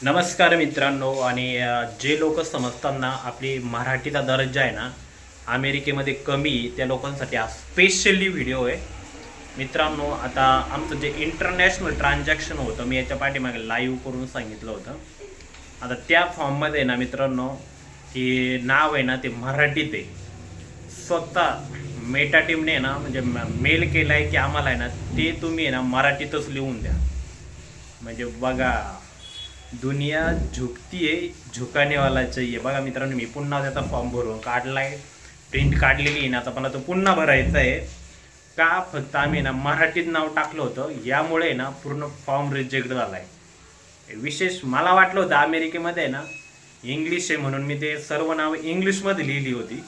नमस्कार मित्रांनो आणि जे लोक समजतात ना आपली मराठीचा दर्जा आहे ना अमेरिकेमध्ये कमी त्या लोकांसाठी हा स्पेशली व्हिडिओ आहे. मित्रांनो, आता आमचं जे इंटरनॅशनल ट्रान्झॅक्शन होतं मी याच्या पाठीमागे लाईव्ह करून सांगितलं होतं. आता त्या फॉर्ममध्ये ना मित्रांनो की नाव आहे ना ते मराठीत आहे. स्वतः मेटा टीमने ना म्हणजे मेल केला आहे की आम्हाला आहे ना ते तुम्ही आहे ना मराठीतच लिहून द्या. म्हणजे बघा, दुनिया झुकती आहे, झुकाने वाला चाहिए. बघा मित्रांनो, मी पुन्हा त्याचा फॉर्म भरून काढलाय, प्रिंट काढलेली आहे ना, आता पण तो पुन्हा भरायचा आहे. का फक्त आम्ही ना मराठीत नाव टाकलं होतं, यामुळे ना पूर्ण फॉर्म रिजेक्ट झाला आहे. विशेष मला वाटलं होतं अमेरिकेमध्ये ना इंग्लिश आहे म्हणून मी ते सर्व नाव इंग्लिशमध्ये लिहिली होती,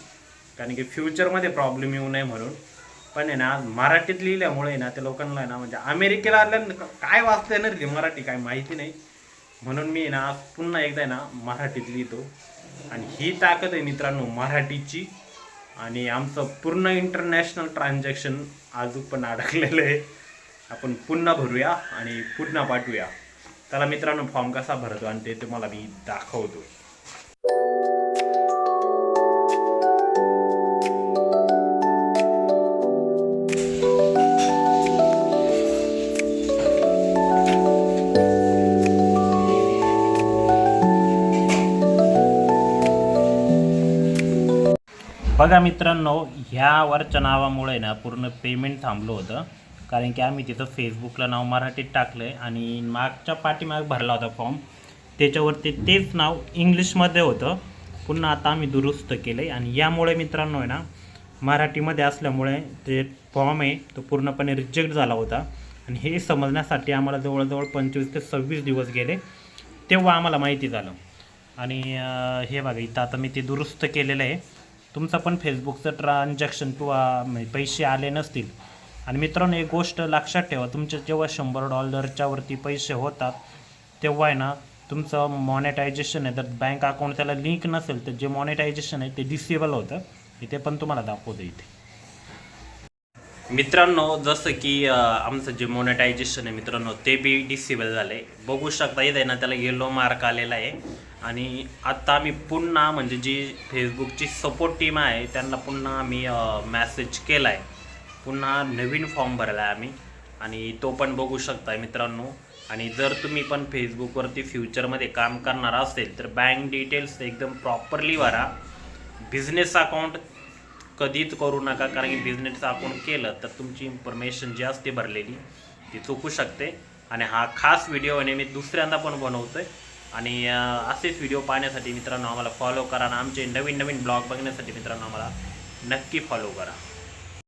कारण की फ्युचरमध्ये प्रॉब्लेम येऊ नये म्हणून. पण आहे ना मराठीत लिहिल्यामुळे ना त्या लोकांना आहे ना म्हणजे अमेरिकेला आल्या काय वाचता येणार मराठी काय माहिती नाही, म्हणून मी ना पुन्हा एकदा ना मराठीत लिहितो. आणि ही ताकद आहे मित्रांनो मराठीची. आणि आमचं पूर्ण इंटरनॅशनल ट्रान्झॅक्शन अजून पण अडकलेलं आहे. आपण पुन्हा भरूया आणि पुन्हा पाठवूया. त्याला मित्रांनो फॉर्म कसा भरतो आणि ते तुम्हाला मी दाखवतो. बघा मित्रांनो, ह्यावरच्या नावामुळे ना पूर्ण पेमेंट थांबलं होतं, कारण की आम्ही तिथं फेसबुकला नाव मराठीत टाकलं आहे आणि मागच्या पाठीमाग भरला होता फॉर्म, त्याच्यावरती तेच नाव इंग्लिशमध्ये होतं. पुन्हा आता आम्ही दुरुस्त केलं आहे आणि यामुळे मित्रांनो आहे ना मराठीमध्ये असल्यामुळे ते फॉर्म आहे तो पूर्णपणे रिजेक्ट झाला होता. आणि हे समजण्यासाठी आम्हाला जवळजवळ 25 ते 26 दिवस गेले, तेव्हा आम्हाला माहिती झालं. आणि हे बघा इथं आता मी ते दुरुस्त केलेलं आहे. तुमचं पण फेसबुकचं ट्रान्झॅक्शन किंवा पैसे आले नसतील. आणि मित्रांनो, एक गोष्ट लक्षात ठेवा, तुमचे जेव्हा $100 वरती पैसे होतात तेव्हा आहे ना तुमचं मॉनेटायझेशन आहे, तर बँक अकाउंट त्याला लिंक नसेल तर जे मॉनेटायझेशन आहे ते डिसेबल होतं. इथे पण तुम्हाला दाखवतो इथे. मित्रांनो, जसं की आमचं जे मॉनेटायझेशन आहे मित्रांनो ते बी डिसेबल झालं आहे. बघू शकता इथे ना त्याला येलो मार्क आलेला आहे. आणि आत्ता आम्ही पुन्हा म्हणजे जी फेसबुकची सपोर्ट टीम आहे त्यांना पुन्हा आम्ही मॅसेज केला आहे, पुन्हा नवीन फॉर्म भरला आहे आम्ही. आणि तो पण बघू शकता मित्रांनो. आणि जर तुम्ही पण फेसबुकवरती फ्युचरमध्ये काम करणार असेल तर बँक डिटेल्स एकदम प्रॉपरली भरा. बिझनेस अकाउंट कधीच करू नका, कारण की बिझनेस अकाउंट केलं तर तुमची इन्फॉर्मेशन जी असते भरलेली ती चुकू शकते. आणि हा खास व्हिडिओ आहे मी दुसऱ्यांदा पण बनवतो आहे. आणि असेच व्हिडिओ पाहण्यासाठी मित्रांनो आम्हाला फॉलो करा आणि आमचे नवीन नवीन ब्लॉग बघण्यासाठी मित्रांनो आम्हाला नक्की फॉलो करा.